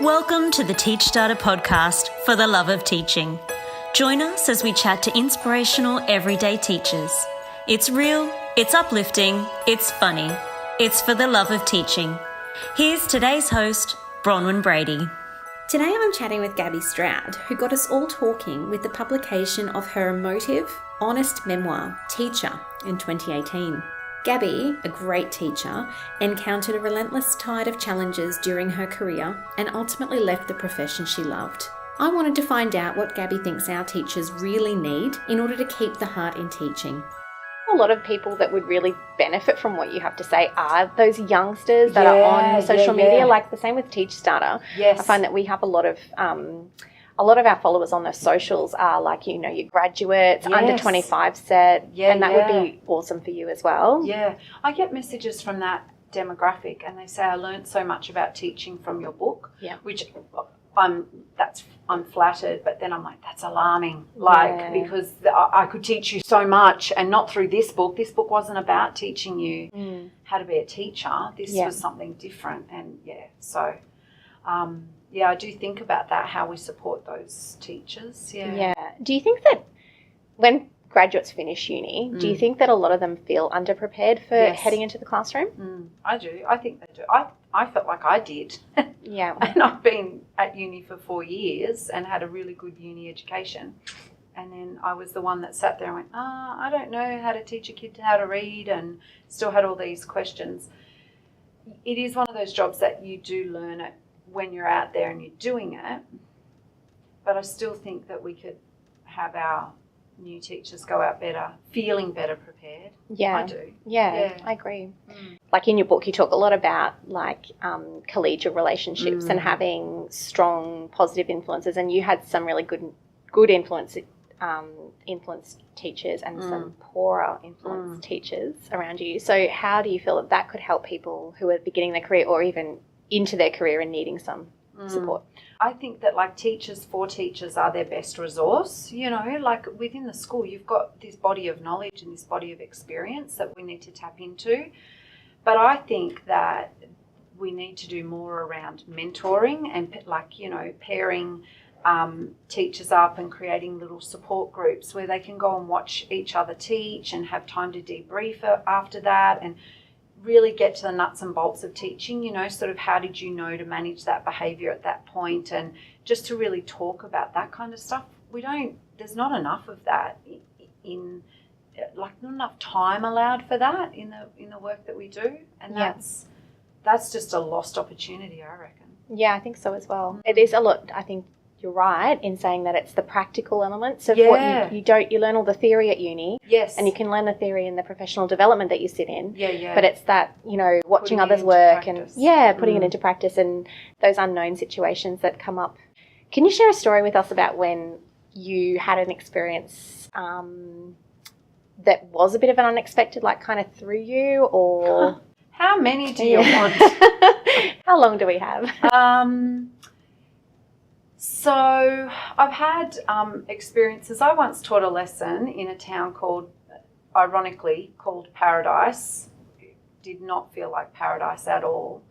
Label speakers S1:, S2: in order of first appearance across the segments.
S1: Welcome to the Teach Starter podcast for the love of teaching. Join us as we chat to inspirational everyday teachers. It's real, it's uplifting, it's funny. It's for the love of teaching. Here's today's host, Bronwyn Brady.
S2: Today I'm chatting with Gabbie Stroud, who got us all talking with the publication of her emotive, honest memoir, Teacher, in 2018. Gabbie, a great teacher, encountered a relentless tide of challenges during her career and ultimately left the profession she loved. I wanted to find out what Gabbie thinks our teachers really need in order to keep the heart in teaching.
S3: A lot of people that would really benefit from what you have to say are those youngsters that are on social media, like the same with Teach Starter.
S4: Yes.
S3: I find that we have a lot of our followers on the socials are like, you know, your graduates, under 25 set, and that would be awesome for you as well.
S4: Yeah, I get messages from that demographic and they say, I learned so much about teaching from your book, which I'm flattered, but then I'm like, that's alarming, because I could teach you so much and not through this book. This book wasn't about teaching you how to be a teacher. This was something different, and I do think about that, how we support those teachers. Yeah.
S3: Do you think that when graduates finish uni, do you think that a lot of them feel underprepared for heading into the classroom?
S4: I do. I think they do. I felt like I did.
S3: Yeah.
S4: And I've been at uni for 4 years and had a really good uni education. And then I was the one that sat there and went, I don't know how to teach a kid how to read, and still had all these questions. It is one of those jobs that you do learn it when you're out there and you're doing it. But I still think that we could have our new teachers go out better, feeling better prepared.
S3: Yeah.
S4: I do.
S3: Yeah, I agree. Like in your book, you talk a lot about like collegiate relationships and having strong positive influences, and you had some really good influence teachers and some poorer influence teachers around you. So how do you feel that could help people who are beginning their career or even into their career and needing some support?
S4: I think that like teachers for teachers are their best resource. You know, like within the school, you've got this body of knowledge and this body of experience that we need to tap into. But I think that we need to do more around mentoring and like, you know, pairing teachers up and creating little support groups where they can go and watch each other teach and have time to debrief after that, and really get to the nuts and bolts of teaching, you know, sort of how did you know to manage that behaviour at that point, and just to really talk about that kind of stuff. There's not enough of that not enough time allowed for that in the work that we do, and that's just a lost opportunity, I reckon.
S3: Yeah, I think so as well. It is a lot. I think you're right in saying that it's the practical elements of what you learn all the theory at uni.
S4: Yes.
S3: And you can learn the theory in the professional development that you sit in.
S4: Yeah.
S3: But it's that, you know, watching
S4: Putting
S3: others
S4: it into
S3: work
S4: practice.
S3: and putting it into practice and those unknown situations that come up. Can you share a story with us about when you had an experience that was a bit of an unexpected, like kind of threw you, or
S4: how many do you want?
S3: How long do we have?
S4: So I've had experiences. I once taught a lesson in a town ironically called Paradise. It did not feel like paradise at all.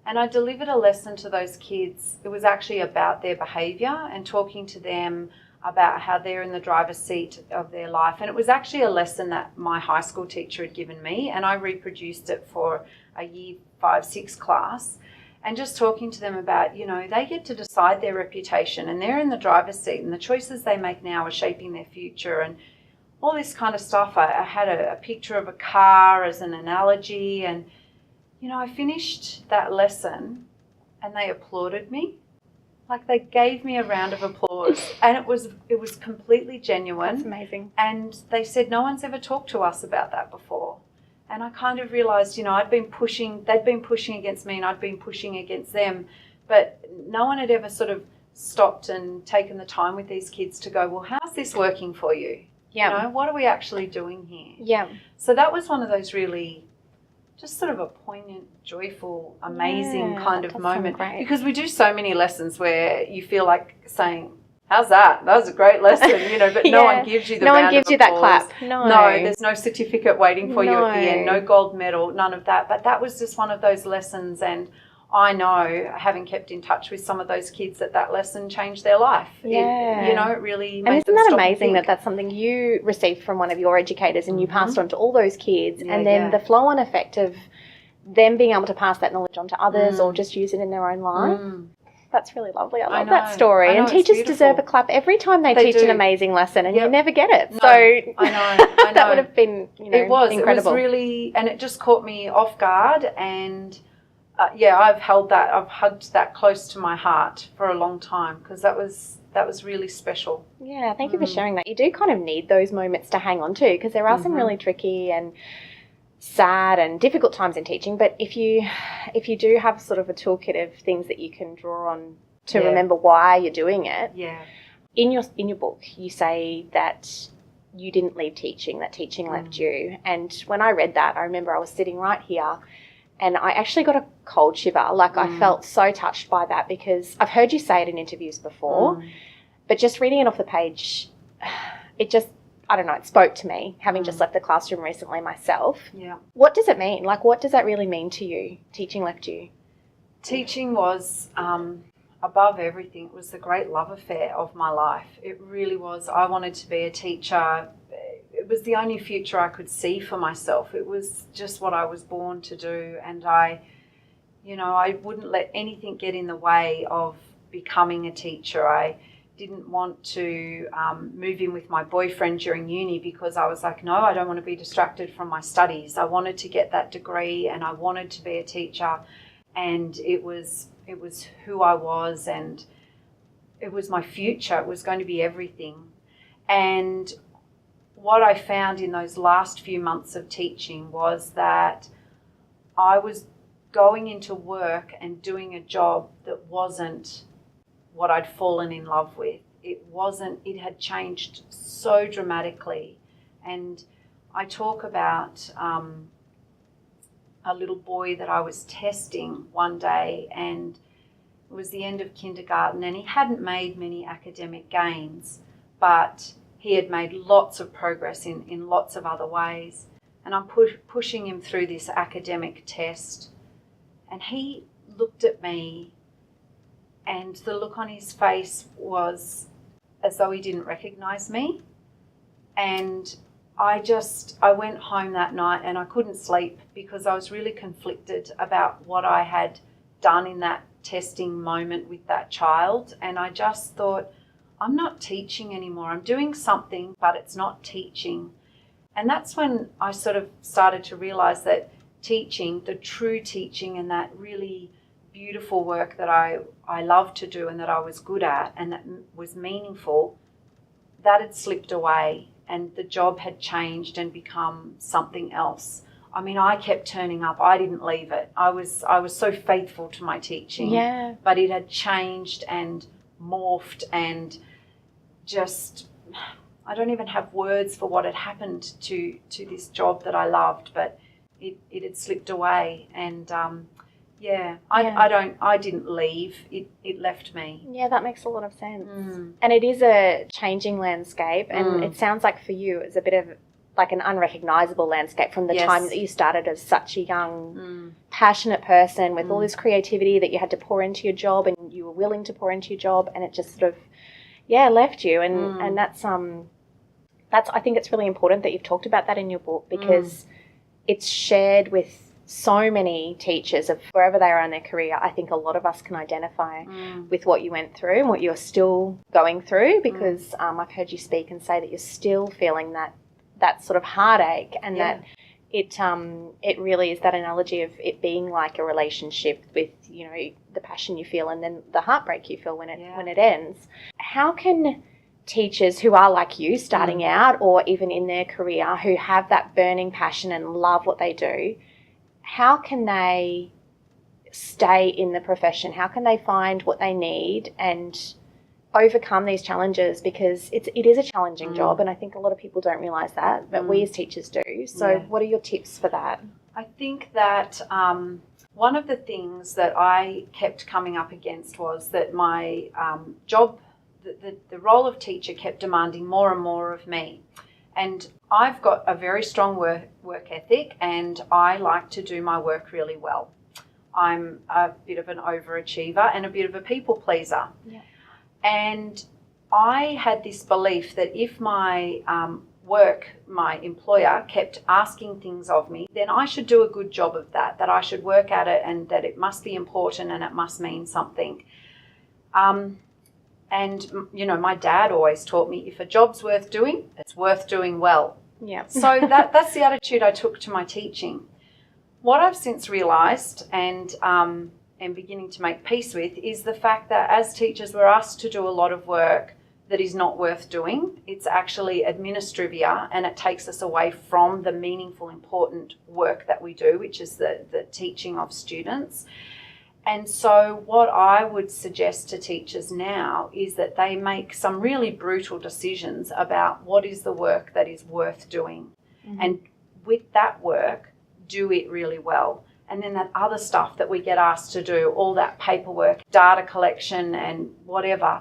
S4: And I delivered a lesson to those kids. It was actually about their behaviour and talking to them about how they're in the driver's seat of their life. And it was actually a lesson that my high school teacher had given me, and I reproduced it for a year 5-6 class. And just talking to them about, you know, they get to decide their reputation and they're in the driver's seat, and the choices they make now are shaping their future and all this kind of stuff. I had a picture of a car as an analogy, and, you know, I finished that lesson and they applauded me. Like they gave me a round of applause, and it was completely genuine.
S3: That's amazing.
S4: And they said, no one's ever talked to us about that before. And I kind of realised, you know, they'd been pushing against me and I'd been pushing against them, but no one had ever sort of stopped and taken the time with these kids to go, well, how's this working for you?
S3: Yeah.
S4: You know, what are we actually doing here?
S3: Yeah.
S4: So that was one of those really just sort of a poignant, joyful, amazing kind of moment. Because we do so many lessons where you feel like saying, how's that? That was a great lesson, you know, but no one gives you the round of applause.
S3: No one gives you that clap.
S4: No, there's no certificate waiting for you at the end, no gold medal, none of that. But that was just one of those lessons, and I know, having kept in touch with some of those kids, that lesson changed their life.
S3: Yeah.
S4: It really made
S3: And isn't
S4: them
S3: that
S4: stop and
S3: amazing
S4: think.
S3: that's something you received from one of your educators and you passed on to all those kids,
S4: Yeah,
S3: and then
S4: yeah.
S3: the flow-on effect of them being able to pass that knowledge on to others or just use it in their own life? That's really lovely. I love
S4: know.
S3: that story.
S4: I know,
S3: And
S4: it's
S3: teachers deserve a
S4: beautiful.
S3: clap every time they teach
S4: do.
S3: an amazing lesson, and you
S4: Yep.
S3: never get it.
S4: No,
S3: So
S4: I know.
S3: that would have been,
S4: It was
S3: incredible.
S4: really, and it just caught me off guard. And I've hugged that close to my heart for a long time, because that was really special.
S3: Yeah, thank you for sharing that. You do kind of need those moments to hang on to, because there are some really tricky and sad and difficult times in teaching. But if you do have sort of a toolkit of things that you can draw on to remember why you're doing it.
S4: Yeah.
S3: In your book, you say that you didn't leave teaching, that teaching left you. And when I read that, I remember I was sitting right here and I actually got a cold shiver. Like I felt so touched by that, because I've heard you say it in interviews before, but just reading it off the page, it just, I don't know, it spoke to me, having just left the classroom recently myself.
S4: Yeah.
S3: What does it mean? Like, what does that really mean to you, teaching left you?
S4: Teaching was, above everything, it was the great love affair of my life. It really was. I wanted to be a teacher. It was the only future I could see for myself. It was just what I was born to do. And I wouldn't let anything get in the way of becoming a teacher. I didn't want to move in with my boyfriend during uni, because I was like, no, I don't want to be distracted from my studies. I wanted to get that degree and I wanted to be a teacher. And it was who I was, and it was my future. It was going to be everything. And what I found in those last few months of teaching was that I was going into work and doing a job that wasn't what I'd fallen in love with. It had changed so dramatically. And I talk about a little boy that I was testing one day, and it was the end of kindergarten, and he hadn't made many academic gains, but he had made lots of progress in lots of other ways. And I'm pushing him through this academic test, and he looked at me, and the look on his face was as though he didn't recognise me. And I went home that night and I couldn't sleep, because I was really conflicted about what I had done in that testing moment with that child. And I just thought, I'm not teaching anymore. I'm doing something, but it's not teaching. And that's when I sort of started to realise that teaching, the true teaching, and that really beautiful work that I love to do and that I was good at and that was meaningful, that had slipped away, and the job had changed and become something else. I mean, I kept turning up. I didn't leave it. I was so faithful to my teaching.
S3: Yeah.
S4: But it had changed and morphed, and just, I don't even have words for what had happened to this job that I loved, but it had slipped away. And I didn't leave. It left me.
S3: Yeah, that makes a lot of sense. And it is a changing landscape, and it sounds like for you it's a bit of like an unrecognisable landscape from the time that you started as such a young, passionate person with all this creativity that you had to pour into your job, and you were willing to pour into your job, and it just sort of, left you. And that's I think it's really important that you've talked about that in your book, because it's shared with so many teachers of wherever they are in their career. I think a lot of us can identify with what you went through and what you're still going through, because I've heard you speak and say that you're still feeling that sort of heartache, and that it really is that analogy of it being like a relationship with, the passion you feel and then the heartbreak you feel when it ends. How can teachers who are like you, starting out or even in their career, who have that burning passion and love what they do, how can they stay in the profession? How can they find what they need and overcome these challenges? Because it is a challenging job, and I think a lot of people don't realise that, but we as teachers do. So what are your tips for that?
S4: I think that one of the things that I kept coming up against was that my job, the role of teacher, kept demanding more and more of me. And I've got a very strong work ethic, and I like to do my work really well. I'm a bit of an overachiever and a bit of a people pleaser.
S3: Yeah.
S4: And I had this belief that if my my employer kept asking things of me, then I should do a good job of that I should work at it, and that it must be important and it must mean something. And, you know, my dad always taught me, if a job's worth doing, it's worth doing well.
S3: Yeah.
S4: So that's the attitude I took to my teaching. What I've since realised and am beginning to make peace with is the fact that as teachers we're asked to do a lot of work that is not worth doing. It's actually administrivia, and it takes us away from the meaningful, important work that we do, which is the teaching of students. And so what I would suggest to teachers now is that they make some really brutal decisions about what is the work that is worth doing. Mm-hmm. And with that work, do it really well. And then that other stuff that we get asked to do, all that paperwork, data collection and whatever,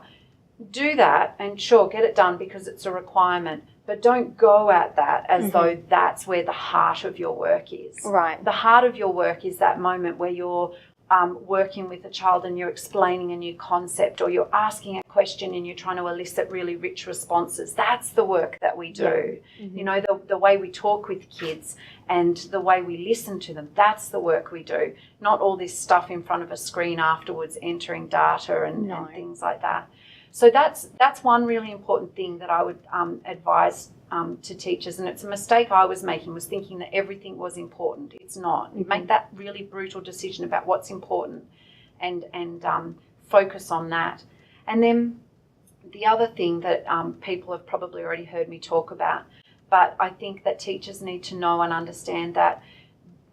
S4: do that and sure, get it done because it's a requirement. But don't go at that as though that's where the heart of your work is.
S3: Right.
S4: The heart of your work is that moment where you're working with a child and you're explaining a new concept, or you're asking a question and you're trying to elicit really rich responses. That's the work that we do. Yeah. Mm-hmm. You know, the way we talk with kids and the way we listen to them, that's the work we do. Not all this stuff in front of a screen afterwards, entering data and things like that. So that's one really important thing that I would advise to teachers, and it's a mistake I was making, was thinking that everything was important. It's not. You make that really brutal decision about what's important and focus on that. And then the other thing that people have probably already heard me talk about, but I think that teachers need to know and understand that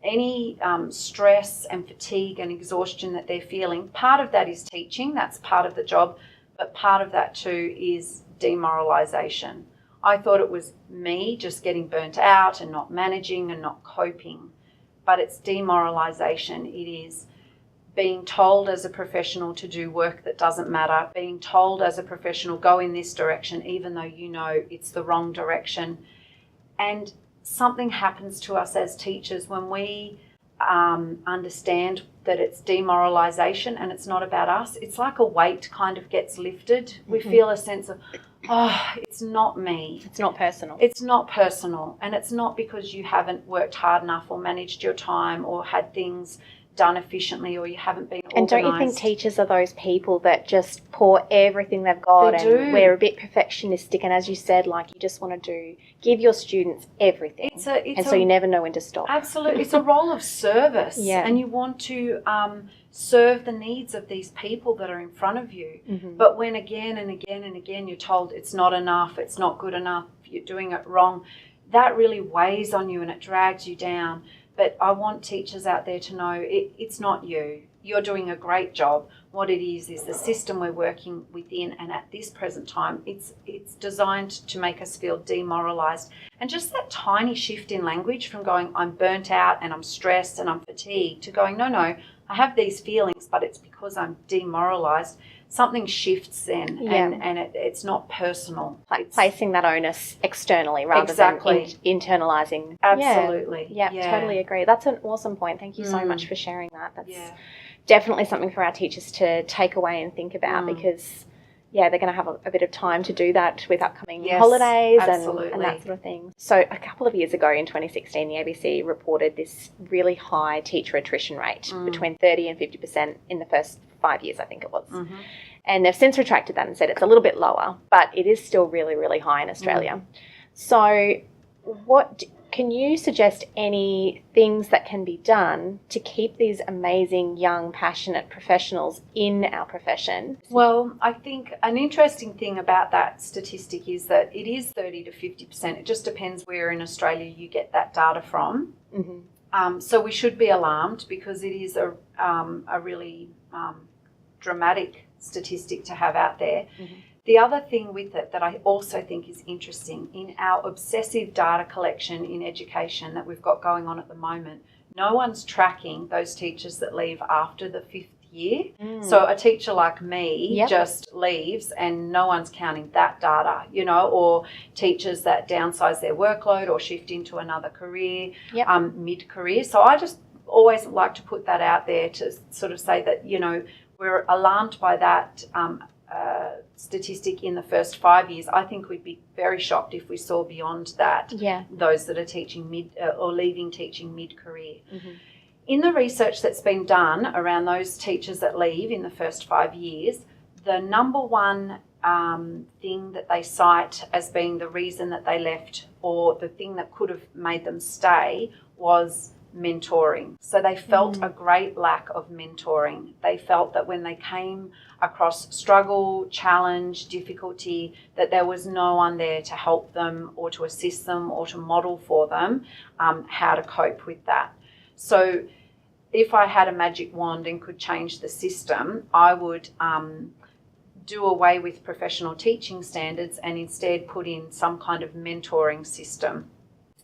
S4: any stress and fatigue and exhaustion that they're feeling, part of that is teaching, that's part of the job, but part of that too is demoralisation. I thought it was me just getting burnt out and not managing and not coping, but it's demoralisation. It is being told as a professional to do work that doesn't matter, being told as a professional go in this direction even though you know it's the wrong direction. And something happens to us as teachers when we understand that it's demoralisation and it's not about us. It's like a weight kind of gets lifted. We feel a sense of, it's not me.
S3: It's not personal.
S4: It's not personal. And it's not because you haven't worked hard enough or managed your time or had things done efficiently or you haven't been organised.
S3: And don't you think teachers are those people that just pour everything they've got we're a bit perfectionistic, and as you said, like you just want to give your students everything, so you never know when to stop.
S4: Absolutely. It's a role of service,
S3: yeah.
S4: And you want to serve the needs of these people that are in front of you. But when again and again and again you're told it's not enough, it's not good enough, you're doing it wrong, that really weighs on you and it drags you down. But I want teachers out there to know it's not you. You're doing a great job. What it is the system we're working within, and at this present time, it's designed to make us feel demoralised. And just that tiny shift in language from going, I'm burnt out and I'm stressed and I'm fatigued, to going, no, I have these feelings, but it's because I'm demoralised. Something shifts then, and it's not personal.
S3: Like placing that onus externally rather than internalising.
S4: Absolutely.
S3: Yeah, totally agree. That's an awesome point. Thank you so much for sharing that. That's definitely something for our teachers to take away and think about because, they're going to have a bit of time to do that with upcoming holidays and that sort of thing. So a couple of years ago in 2016, the ABC reported this really high teacher attrition rate, between 30 and 50% in the first 5 years, I think it was. And they've since retracted that and said it's a little bit lower, but it is still really, really high in Australia. So can you suggest any things that can be done to keep these amazing, young, passionate professionals in our profession?
S4: Well, I think an interesting thing about that statistic is that it is 30 to 50%. It just depends where in Australia you get that data from. So we should be alarmed because it is a really dramatic statistic to have out there. The other thing with it that I also think is interesting, in our obsessive data collection in education that we've got going on at the moment, no one's tracking those teachers that leave after the 5th year. So a teacher like me just leaves and no one's counting that data, or teachers that downsize their workload or shift into another career mid-career. So I just always like to put that out there to sort of say that, you know, we're alarmed by that statistic in the first 5 years. I think we'd be very shocked if we saw beyond that, those that are teaching mid or leaving teaching mid-career. In the research that's been done around those teachers that leave in the first 5 years, the number one thing that they cite as being the reason that they left, or the thing that could have made them stay, was mentoring. So they felt a great lack of mentoring. They felt that when they came across struggle, challenge, difficulty, that there was no one there to help them or to assist them or to model for them how to cope with that. So if I had a magic wand and could change the system, I would do away with professional teaching standards and instead put in some kind of mentoring system,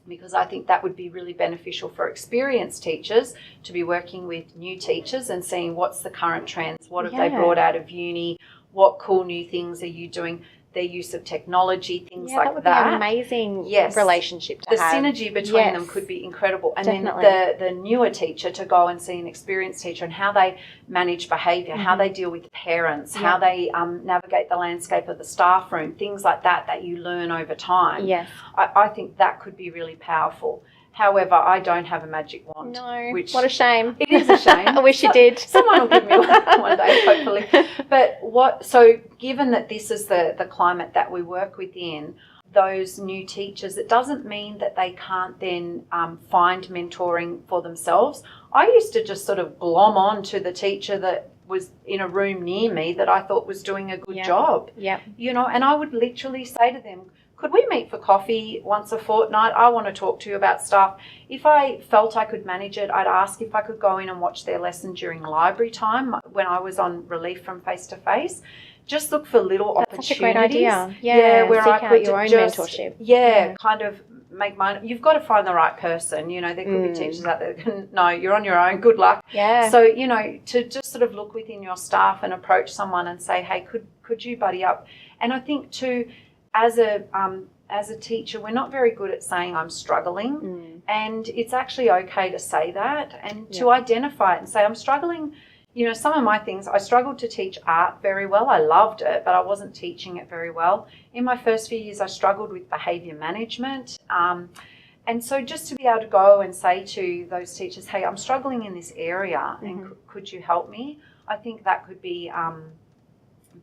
S4: because I think that would be really beneficial for experienced teachers to be working with new teachers and seeing what's the current trends, what have they brought out of uni, what cool new things are you doing, their use of technology, things like that.
S3: That would be an amazing relationship to have.
S4: The synergy between them could be incredible. And then the newer teacher to go and see an experienced teacher and how they manage behaviour, how they deal with parents, how they navigate the landscape of the staff room, things like that that you learn over time. I think that could be really powerful. However, I don't have a magic wand.
S3: No, what a shame.
S4: It is a shame.
S3: I wish you did.
S4: Someone will give me one day, hopefully. But so given that this is the climate that we work within, those new teachers, it doesn't mean that they can't then find mentoring for themselves. I used to just sort of glom on to the teacher that was in a room near me that I thought was doing a good job. You know, and I would literally say to them, could we meet for coffee once a fortnight? I want to talk to you about stuff. If I felt I could manage it, I'd ask if I could go in and watch their lesson during library time when I was on relief from face-to-face. Just look for little opportunities.
S3: That's a great idea.
S4: Where
S3: seek
S4: I could
S3: out your own
S4: just,
S3: mentorship.
S4: Kind of make mine. You've got to find the right person. You know, there could be teachers out there that can, no, you're on your own, good luck. So, you know, to just sort of look within your staff and approach someone and say, hey, could you buddy up? And I think too, as a teacher, we're not very good at saying I'm struggling, and it's actually okay to say that and to identify it and say I'm struggling. You know, some of my things, I struggled to teach art very well. I loved it, but I wasn't teaching it very well. In my first few years, I struggled with behaviour management. And so just to be able to go and say to those teachers, hey, I'm struggling in this area and could you help me? I think that could be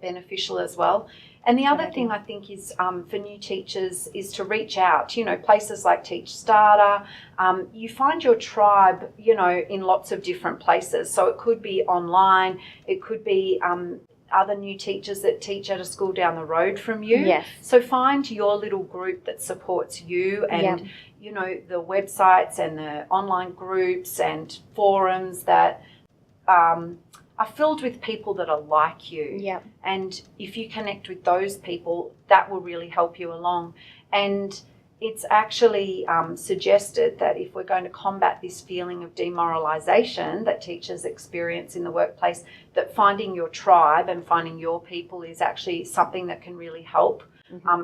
S4: beneficial as well. And the other thing I think is for new teachers is to reach out, you know, places like Teach Starter. You find your tribe, you know, in lots of different places. So it could be online, it could be other new teachers that teach at a school down the road from you. So find your little group that supports you, and, you know, the websites and the online groups and forums that are filled with people that are like you. And if you connect with those people, that will really help you along. And it's actually suggested that if we're going to combat this feeling of demoralisation that teachers experience in the workplace, that finding your tribe and finding your people is actually something that can really help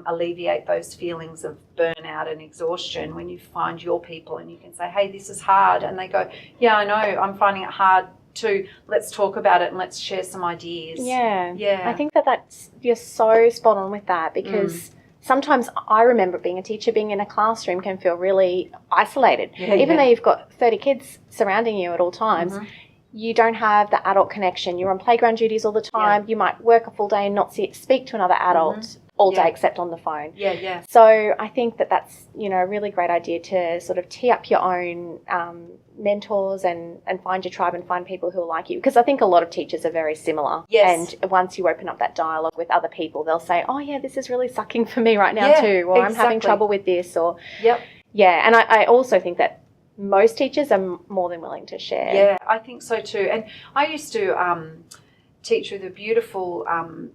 S4: alleviate those feelings of burnout and exhaustion. When you find your people and you can say, hey, this is hard, and they go, yeah, I know, I'm finding it hard too, let's talk about it and let's share some ideas.
S3: I think that's, you're so spot on with that, because sometimes I remember being a teacher, being in a classroom can feel really isolated. Even though you've got 30 kids surrounding you at all times, you don't have the adult connection. You're on playground duties all the time. You might work a full day and not speak to another adult all day except on the phone. So I think that's, you know, a really great idea to sort of tee up your own mentors and find your tribe and find people who are like you, because I think a lot of teachers are very similar. And once you open up that dialogue with other people, they'll say, oh yeah, this is really sucking for me right now too, or I'm having trouble with this, or and I also think that most teachers are more than willing to share.
S4: I think so too. And I used to teach with a beautiful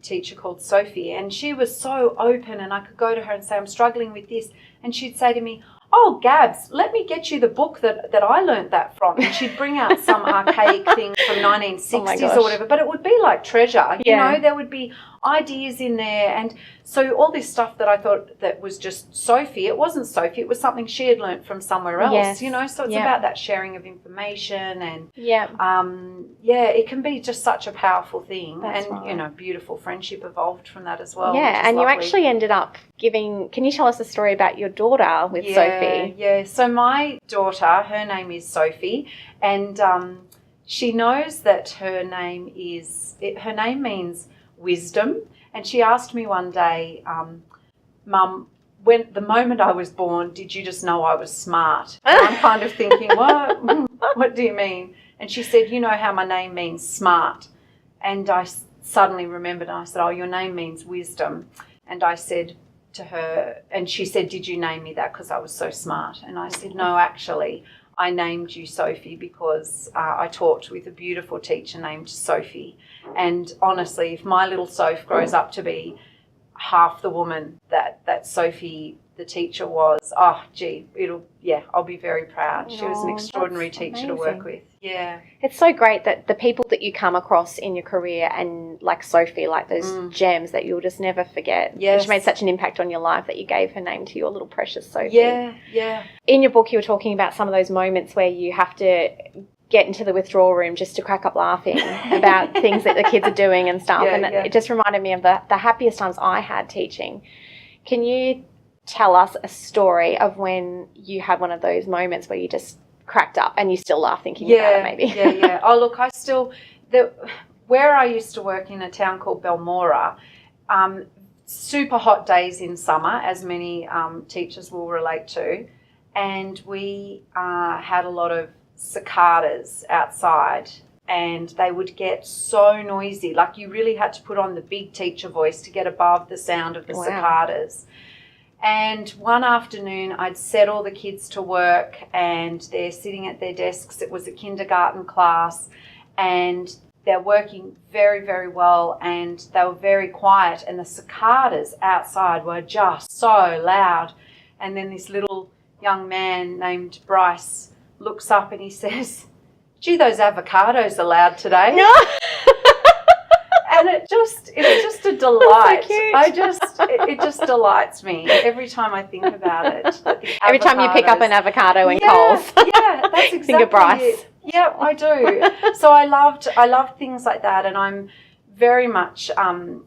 S4: teacher called Sophie, and she was so open, and I could go to her and say, I'm struggling with this, and she'd say to me, oh, Gabs, let me get you the book that I learnt that from. And she'd bring out some archaic thing from 1960s or whatever, but it would be like treasure. You know, there would be ideas in there. And so all this stuff that I thought that was just Sophie, it wasn't Sophie, it was something she had learnt from somewhere else,
S3: Yes.
S4: you know. So it's about that sharing of information, and it can be just such a powerful thing.
S3: That's
S4: and
S3: right.
S4: you know, beautiful friendship evolved from that as well.
S3: Yeah, and
S4: lovely.
S3: you actually ended up giving, can you tell us a story about your daughter with Sophie?
S4: Yeah, so my daughter, her name is Sophie, and she knows that her name means wisdom. And she asked me one day, Mum, when the moment I was born, did you just know I was smart? And I'm kind of thinking, what do you mean? And she said, you know how my name means smart. And I suddenly remembered, and I said, oh, your name means wisdom. And I said to her, and she said, did you name me that because I was so smart? And I said, no, actually, I named you Sophie because I taught with a beautiful teacher named Sophie. And honestly, if my little Soph grows up to be half the woman that Sophie, the teacher, was, I'll be very proud. She was an extraordinary teacher to work with. Yeah.
S3: It's so great that the people that you come across in your career, and like Sophie, like those gems that you'll just never forget.
S4: Yes.
S3: She made such an impact on your life that you gave her name to your little precious Sophie.
S4: Yeah.
S3: In your book, you were talking about some of those moments where you have to get into the withdrawal room just to crack up laughing about things that the kids are doing and stuff. It just reminded me of the happiest times I had teaching. Can you tell us a story of when you had one of those moments where you just cracked up and you still laugh thinking about it maybe?
S4: Yeah. Oh, look, where I used to work in a town called Belmora, super hot days in summer, as many teachers will relate to, and we had a lot of cicadas outside, and they would get so noisy. Like, you really had to put on the big teacher voice to get above the sound of the cicadas. And one afternoon I'd set all the kids to work, and they're sitting at their desks. It was a kindergarten class, and they're working very, very well, and they were very quiet, and the cicadas outside were just so loud. And then this little young man named Bryce looks up and he says, gee, those avocados are loud today.
S3: No.
S4: And it's just a delight.
S3: So cute.
S4: It just delights me every time I think about it.
S3: Every time you pick up an avocado in Coles.
S4: Yeah, that's exactly
S3: Think of Bryce.
S4: it. Yeah, I do. So I loved things like that, and I'm very much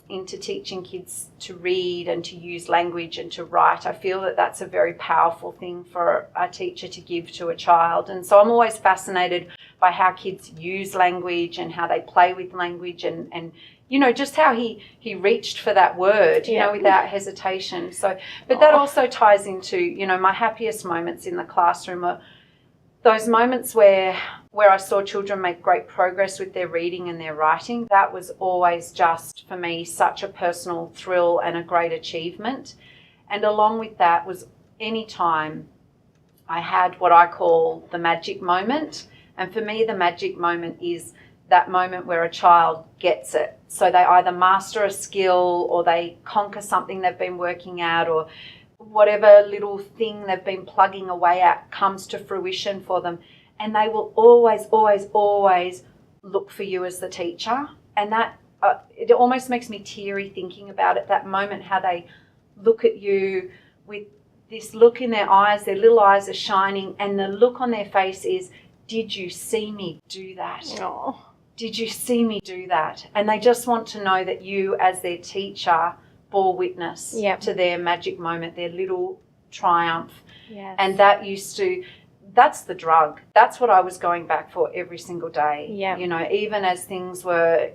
S4: into teaching kids to read and to use language and to write. I feel that that's a very powerful thing for a teacher to give to a child. And so I'm always fascinated by how kids use language and how they play with language, and you know, just how he reached for that word, you know, without hesitation. So, but that also ties into, you know, my happiest moments in the classroom are those moments where I saw children make great progress with their reading and their writing. That was always just, for me, such a personal thrill and a great achievement. And along with that was any time I had what I call the magic moment. And for me, the magic moment is that moment where a child gets it. So they either master a skill, or they conquer something they've been working at, or whatever little thing they've been plugging away at comes to fruition for them. And they will always, always, always look for you as the teacher. And that, it almost makes me teary thinking about it, that moment, how they look at you with this look in their eyes, their little eyes are shining, and the look on their face is, did you see me do that?
S3: Oh.
S4: Did you see me do that? And they just want to know that you, as their teacher, bore witness to their magic moment, their little triumph.
S3: Yes.
S4: And that's the drug. That's what I was going back for every single day.
S3: Yeah.
S4: You know, even as things were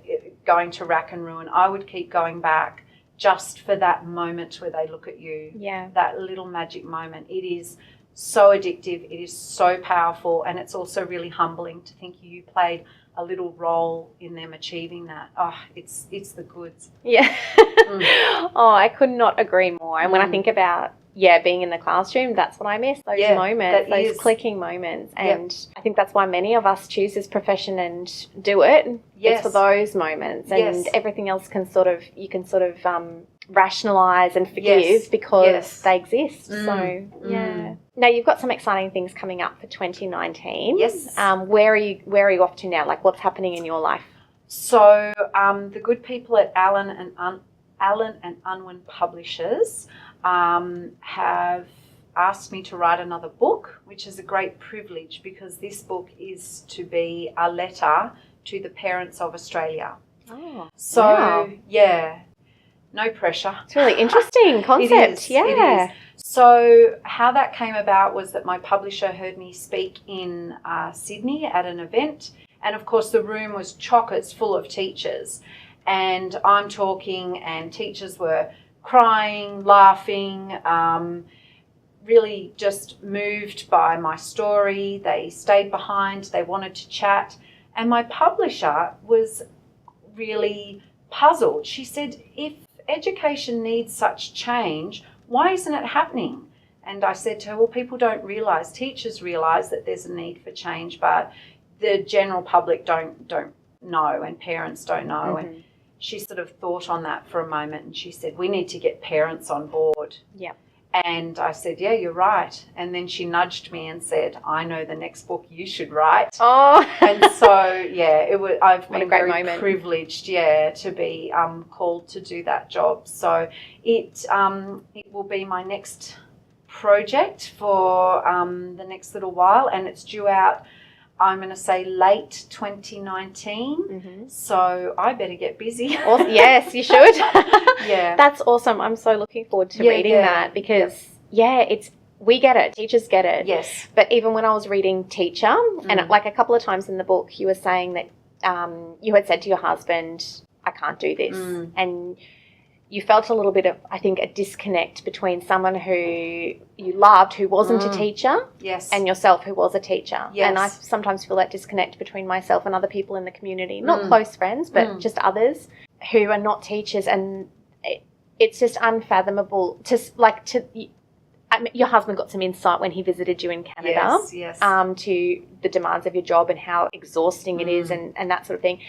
S4: going to rack and ruin, I would keep going back just for that moment where they look at you.
S3: Yeah.
S4: That little magic moment. It is so addictive. It is so powerful. And it's also really humbling to think you played a little role in them achieving that. Oh, it's the goods.
S3: Yeah. Oh, I could not agree more. And when I think about, being in the classroom, that's what I miss, those moments, those clicking moments. And I think that's why many of us choose this profession and do it. It's for those moments. And everything else you can sort of rationalise and forgive because they exist. Now, you've got some exciting things coming up for 2019.
S4: Yes.
S3: Where are you off to now? Like, what's happening in your life?
S4: So the good people at Allen and Unwin Publishers have asked me to write another book, which is a great privilege because this book is to be a letter to the parents of Australia.
S3: Oh,
S4: so
S3: wow.
S4: Yeah, no pressure.
S3: It's a really interesting concept.
S4: It is,
S3: yeah.
S4: it is. So how that came about was that my publisher heard me speak in Sydney at an event, and of course the room was chock-a-block full of teachers, and I'm talking and teachers were crying, laughing, really just moved by my story. They stayed behind, they wanted to chat, and my publisher was really puzzled. She said, if education needs such change, why isn't it happening? And I said to her, well, people don't realise, teachers realise that there's a need for change, but the general public don't know, and parents don't know.
S3: Mm-hmm.
S4: And she sort of thought on that for a moment, and she said, we need to get parents on board.
S3: Yeah.
S4: And I said, yeah, you're right. And then she nudged me and said, I know the next book you should write.
S3: Oh.
S4: And so, yeah, I've been very
S3: moment.
S4: privileged, to be called to do that job. So it will be my next project for the next little while, and it's due out, I'm going to say, late 2019.
S3: Mm-hmm.
S4: So I better get busy.
S3: Awesome. Yes, you should.
S4: Yeah.
S3: That's awesome. I'm so looking forward to reading that because, we get it. Teachers get it.
S4: Yes.
S3: But even when I was reading Teacher, and like a couple of times in the book, you were saying that you had said to your husband, I can't do this. And you felt a little bit of, I think, a disconnect between someone who you loved who wasn't a teacher,
S4: yes,
S3: and yourself who was a teacher.
S4: Yes.
S3: And I sometimes feel that disconnect between myself and other people in the community, not close friends, but just others who are not teachers. And it's just unfathomable your husband got some insight when he visited you in Canada,
S4: yes.
S3: To the demands of your job and how exhausting it is and that sort of thing.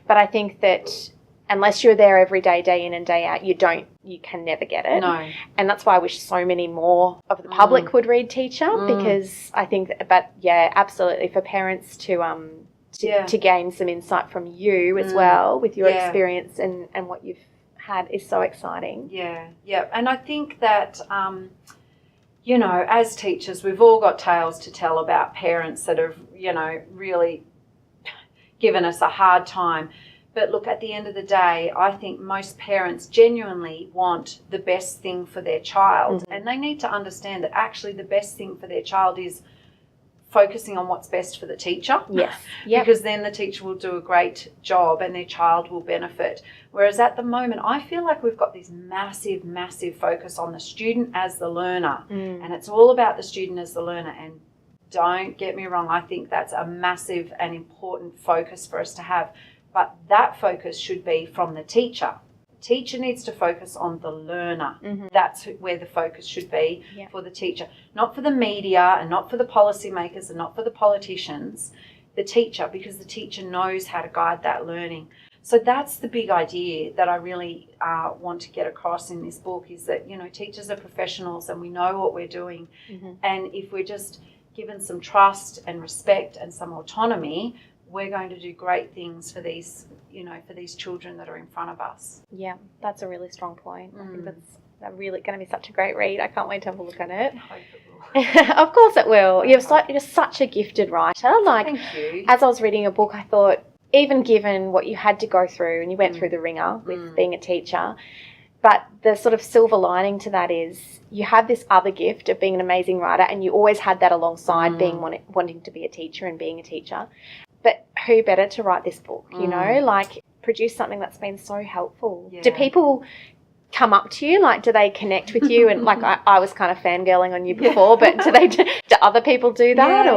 S3: But I think that unless you're there every day, day in and day out, you can never get it.
S4: No.
S3: And that's why I wish so many more of the public would read Teacher because I think absolutely for parents to gain some insight from you as well with your experience and what you've had is so exciting.
S4: Yeah. And I think that, as teachers, we've all got tales to tell about parents that have, really given us a hard time. But look, at the end of the day, I think most parents genuinely want the best thing for their child. And they need to understand that actually the best thing for their child is focusing on what's best for the teacher.
S3: Yes. Yep.
S4: Because then the teacher will do a great job and their child will benefit. Whereas at the moment, I feel like we've got this massive, massive focus on the student as the learner. And it's all about the student as the learner. And don't get me wrong, I think that's a massive and important focus for us to have. But that focus should be from the teacher. Teacher needs to focus on the learner. That's where the focus should be for the teacher. Not for the media and not for the policymakers and not for the politicians. The teacher, because the teacher knows how to guide that learning. So that's the big idea that I really want to get across in this book is that, teachers are professionals and we know what we're doing. And if we're just given some trust and respect and some autonomy, we're going to do great things for these, for these children that are in front of us.
S3: Yeah, that's a really strong point. I think that's really going to be such a great read. I can't wait to have a look at it.
S4: I hope it will.
S3: Of course it will. You're such a gifted writer.
S4: Thank you.
S3: As I was reading your book, I thought, even given what you had to go through, and you went through the ringer with being a teacher, but the sort of silver lining to that is you have this other gift of being an amazing writer, and you always had that alongside being wanting to be a teacher and being a teacher. But who better to write this book, produce something that's been so helpful. Yeah. Do people come up to you? Do they connect with you? And I was kind of fangirling on you before, but do other people do that?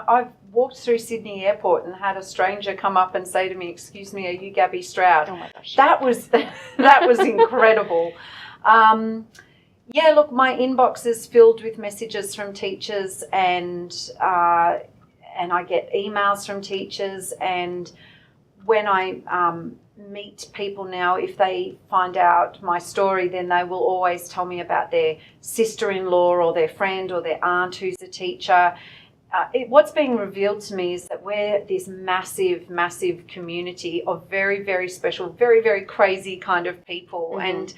S4: I've walked through Sydney Airport and had a stranger come up and say to me, "Excuse me, are you Gabbie Stroud?"
S3: Oh my gosh.
S4: That was incredible. Look, my inbox is filled with messages from teachers and I get emails from teachers, and when I meet people now, if they find out my story, then they will always tell me about their sister-in-law or their friend or their aunt who's a teacher. what's being revealed to me is that we're this massive, massive community of very, very special, very, very crazy kind of people. And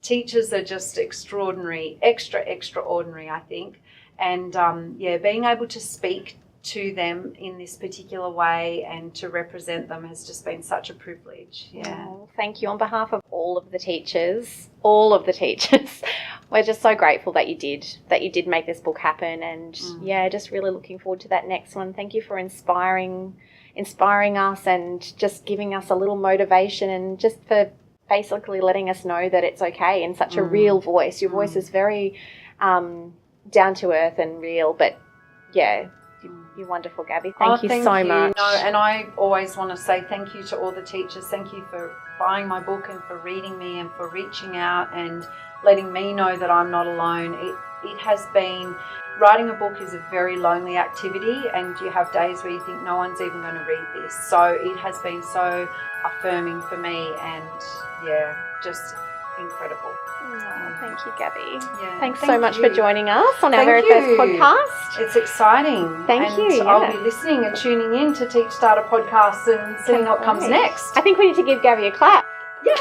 S4: teachers are just extraordinary, extraordinary, I think. And, being able to speak to them in this particular way and to represent them has just been such a privilege. Yeah.
S3: Oh, thank you. On behalf of all of the teachers, we're just so grateful that you did make this book happen, and just really looking forward to that next one. Thank you for inspiring us and just giving us a little motivation, and just for basically letting us know that it's okay in such a real voice. Your voice is very down to earth and real, but you're wonderful, Gabbie. Thank you so much.
S4: No, and I always want to say thank you to all the teachers. Thank you for buying my book and for reading me and for reaching out and letting me know that I'm not alone. It has been, writing a book is a very lonely activity, and you have days where you think no one's even going to read this. So it has been so affirming for me, and just incredible.
S3: Oh, thank you, Gabbie.
S4: Yeah,
S3: Thanks so much for joining us on our very first podcast.
S4: It's exciting.
S3: Thank you.
S4: I'll be listening and tuning in to Teach Starter podcasts and seeing what comes next.
S3: I think we need to give Gabbie a clap.
S4: Yeah.